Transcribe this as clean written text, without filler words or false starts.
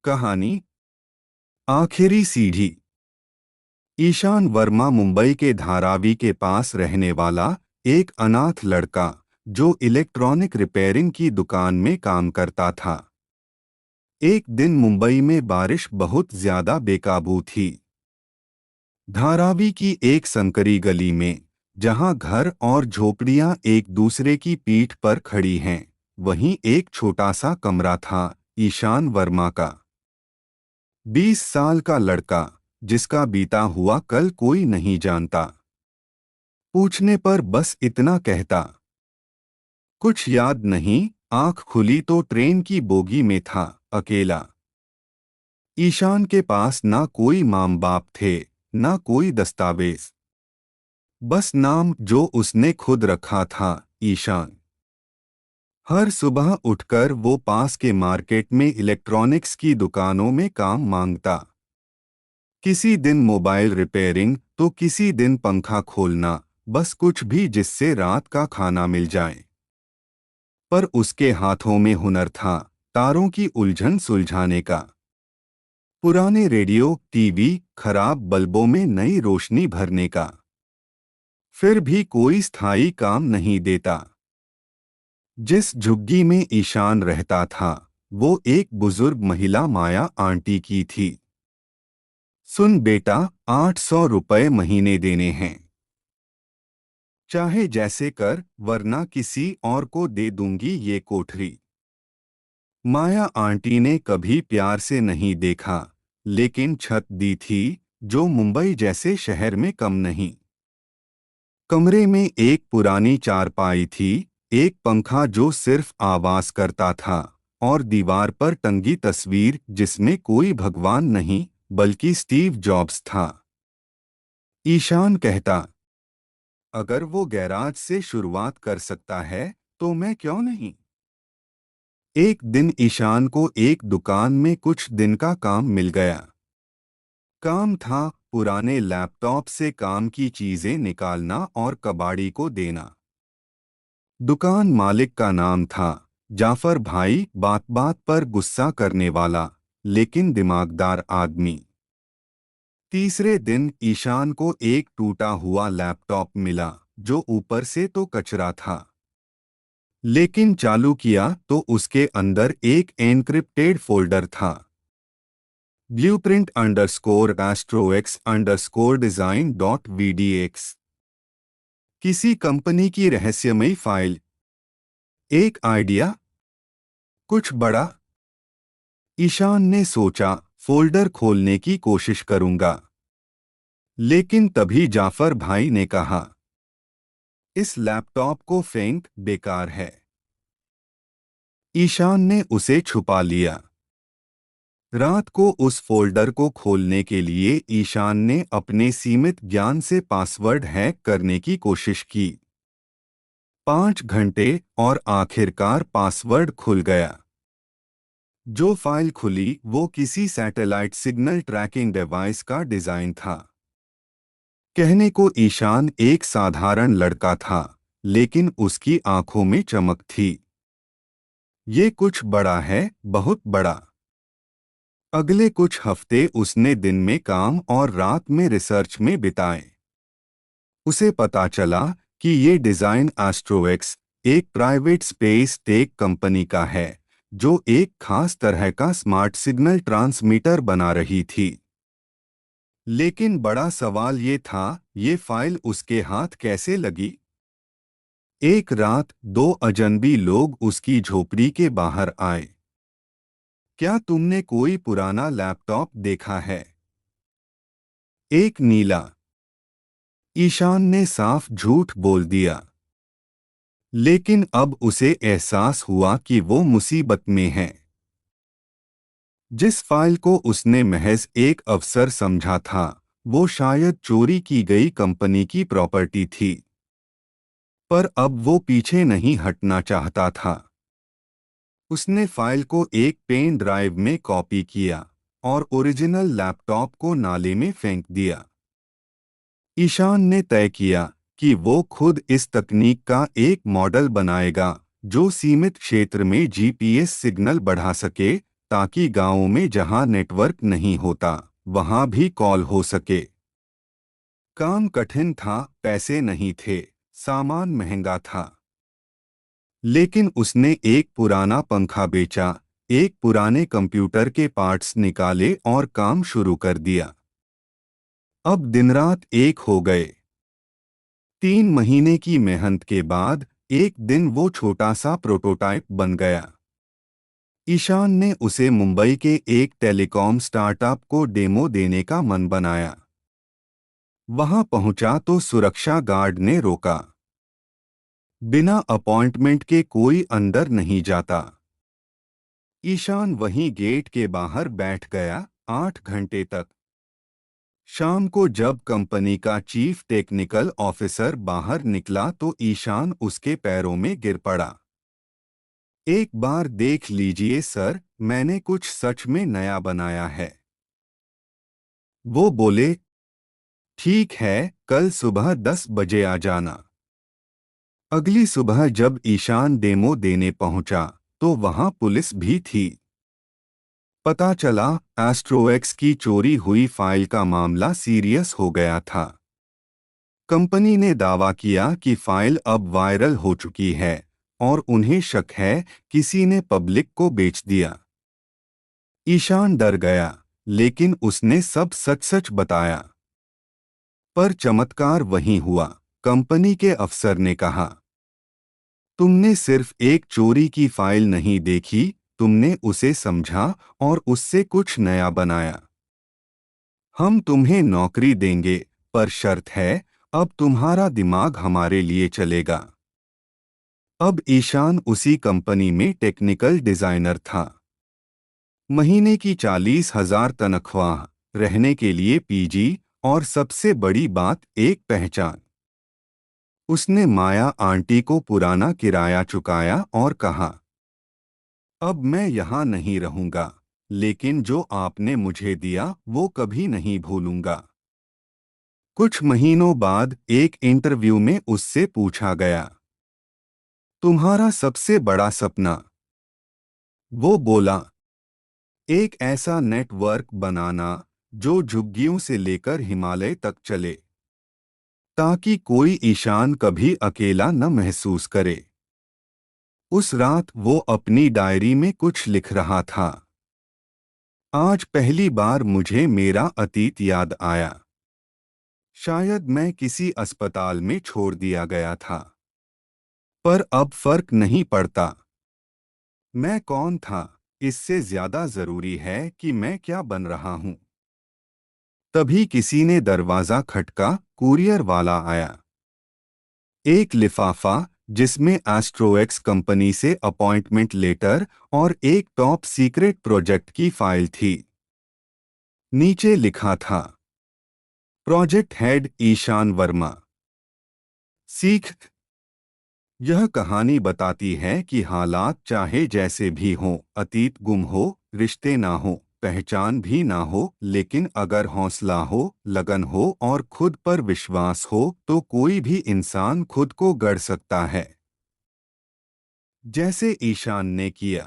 कहानी आखिरी सीढ़ी। ईशान वर्मा मुंबई के धारावी के पास रहने वाला एक अनाथ लड़का जो इलेक्ट्रॉनिक रिपेयरिंग की दुकान में काम करता था। एक दिन मुंबई में बारिश बहुत ज्यादा बेकाबू थी। धारावी की एक संकरी गली में, जहां घर और झोपड़ियां एक दूसरे की पीठ पर खड़ी हैं, वहीं एक छोटा सा कमरा था ईशान वर्मा का। 20 साल का लड़का, जिसका बीता हुआ कल कोई नहीं जानता। पूछने पर बस इतना कहता, कुछ याद नहीं। आंख खुली तो ट्रेन की बोगी में था, अकेला। ईशान के पास ना कोई माँ बाप थे, ना कोई दस्तावेज। बस नाम जो उसने खुद रखा था, ईशान। हर सुबह उठकर वो पास के मार्केट में इलेक्ट्रॉनिक्स की दुकानों में काम मांगता। किसी दिन मोबाइल रिपेयरिंग तो किसी दिन पंखा खोलना, बस कुछ भी जिससे रात का खाना मिल जाए। पर उसके हाथों में हुनर था, तारों की उलझन सुलझाने का। पुराने रेडियो, टीवी, खराब बल्बों में नई रोशनी भरने का। फिर भी कोई स्थायी काम नहीं देता। जिस झुग्गी में ईशान रहता था, वो एक बुजुर्ग महिला माया आंटी की थी। सुन बेटा, 800 रुपए महीने देने हैं। चाहे जैसे कर, वरना किसी और को दे दूंगी ये कोठरी। माया आंटी ने कभी प्यार से नहीं देखा, लेकिन छत दी थी, जो मुंबई जैसे शहर में कम नहीं। कमरे में एक पुरानी चारपाई थी, एक पंखा जो सिर्फ आवाज करता था, और दीवार पर टंगी तस्वीर जिसमें कोई भगवान नहीं, बल्कि स्टीव जॉब्स था। ईशान कहता, अगर वो गैराज से शुरुआत कर सकता है, तो मैं क्यों नहीं। एक दिन ईशान को एक दुकान में कुछ दिन का काम मिल गया। काम था पुराने लैपटॉप से काम की चीजें निकालना और कबाड़ी को देना। दुकान मालिक का नाम था जाफर भाई, बात बात पर गुस्सा करने वाला, लेकिन दिमागदार आदमी। तीसरे दिन ईशान को एक टूटा हुआ लैपटॉप मिला, जो ऊपर से तो कचरा था, लेकिन चालू किया तो उसके अंदर एक एन्क्रिप्टेड फोल्डर था। blueprint_astrox_design.vdx। किसी कंपनी की रहस्यमयी फाइल। एक आइडिया, कुछ बड़ा। ईशान ने सोचा, फोल्डर खोलने की कोशिश करूंगा। लेकिन तभी जाफर भाई ने कहा, इस लैपटॉप को फेंक, बेकार है। ईशान ने उसे छुपा लिया। रात को उस फोल्डर को खोलने के लिए ईशान ने अपने सीमित ज्ञान से पासवर्ड हैक करने की कोशिश की। 5 घंटे और आखिरकार पासवर्ड खुल गया। जो फाइल खुली वो किसी सैटेलाइट सिग्नल ट्रैकिंग डिवाइस का डिजाइन था। कहने को ईशान एक साधारण लड़का था, लेकिन उसकी आंखों में चमक थी। ये कुछ बड़ा है, बहुत बड़ा। अगले कुछ हफ्ते उसने दिन में काम और रात में रिसर्च में बिताए। उसे पता चला कि ये डिजाइन एस्ट्रोएक्स, एक प्राइवेट स्पेस टेक कंपनी का है, जो एक खास तरह का स्मार्ट सिग्नल ट्रांसमीटर बना रही थी। लेकिन बड़ा सवाल ये था, ये फाइल उसके हाथ कैसे लगी। एक रात 2 अजनबी लोग उसकी झोपड़ी के बाहर आए। क्या तुमने कोई पुराना लैपटॉप देखा है? एक नीला। ईशान ने साफ झूठ बोल दिया। लेकिन अब उसे एहसास हुआ कि वो मुसीबत में है। जिस फाइल को उसने महज एक अवसर समझा था, वो शायद चोरी की गई कंपनी की प्रॉपर्टी थी। पर अब वो पीछे नहीं हटना चाहता था। उसने फाइल को एक पेन ड्राइव में कॉपी किया और ओरिजिनल लैपटॉप को नाले में फेंक दिया। ईशान ने तय किया कि वो खुद इस तकनीक का एक मॉडल बनाएगा, जो सीमित क्षेत्र में जीपीएस सिग्नल बढ़ा सके, ताकि गांवों में जहां नेटवर्क नहीं होता वहां भी कॉल हो सके। काम कठिन था, पैसे नहीं थे, सामान महंगा था, लेकिन उसने एक पुराना पंखा बेचा, एक पुराने कंप्यूटर के पार्ट्स निकाले और काम शुरू कर दिया। अब दिन रात एक हो गए। 3 महीने की मेहनत के बाद एक दिन वो छोटा सा प्रोटोटाइप बन गया। ईशान ने उसे मुंबई के एक टेलीकॉम स्टार्टअप को डेमो देने का मन बनाया। वहां पहुंचा तो सुरक्षा गार्ड ने रोका। बिना अपॉइंटमेंट के कोई अंदर नहीं जाता। ईशान वहीं गेट के बाहर बैठ गया 8 घंटे तक। शाम को जब कंपनी का चीफ टेक्निकल ऑफिसर बाहर निकला तो ईशान उसके पैरों में गिर पड़ा। एक बार देख लीजिए सर, मैंने कुछ सच में नया बनाया है। वो बोले, ठीक है, कल सुबह 10 बजे आ जाना। अगली सुबह जब ईशान डेमो देने पहुंचा तो वहां पुलिस भी थी। पता चला एस्ट्रोएक्स की चोरी हुई फाइल का मामला सीरियस हो गया था। कंपनी ने दावा किया कि फाइल अब वायरल हो चुकी है और उन्हें शक है किसी ने पब्लिक को बेच दिया। ईशान डर गया, लेकिन उसने सब सच सच बताया। पर चमत्कार वहीं हुआ। कंपनी के अफसर ने कहा, तुमने सिर्फ एक चोरी की फाइल नहीं देखी, तुमने उसे समझा और उससे कुछ नया बनाया। हम तुम्हें नौकरी देंगे, पर शर्त है, अब तुम्हारा दिमाग हमारे लिए चलेगा। अब ईशान उसी कंपनी में टेक्निकल डिजाइनर था। महीने की 40,000 तनख्वाह, रहने के लिए पीजी और सबसे बड़ी बात एक पहचान। उसने माया आंटी को पुराना किराया चुकाया और कहा, अब मैं यहाँ नहीं रहूंगा, लेकिन जो आपने मुझे दिया वो कभी नहीं भूलूंगा। कुछ महीनों बाद एक इंटरव्यू में उससे पूछा गया, तुम्हारा सबसे बड़ा सपना? वो बोला, एक ऐसा नेटवर्क बनाना जो झुग्गियों से लेकर हिमालय तक चले, ताकि कोई ईशान कभी अकेला न महसूस करे। उस रात वो अपनी डायरी में कुछ लिख रहा था। आज पहली बार मुझे मेरा अतीत याद आया। शायद मैं किसी अस्पताल में छोड़ दिया गया था, पर अब फर्क नहीं पड़ता। मैं कौन था, इससे ज्यादा जरूरी है कि मैं क्या बन रहा हूं। तभी किसी ने दरवाजा खटका। कुरियर वाला आया। एक लिफाफा जिसमें एस्ट्रोएक्स कंपनी से अपॉइंटमेंट लेटर और एक टॉप सीक्रेट प्रोजेक्ट की फाइल थी। नीचे लिखा था, प्रोजेक्ट हेड ईशान वर्मा। सीख, यह कहानी बताती है कि हालात चाहे जैसे भी हों, अतीत गुम हो, रिश्ते ना हो, पहचान भी ना हो, लेकिन अगर हौसला हो, लगन हो और खुद पर विश्वास हो तो कोई भी इंसान खुद को गढ़ सकता है, जैसे ईशान ने किया।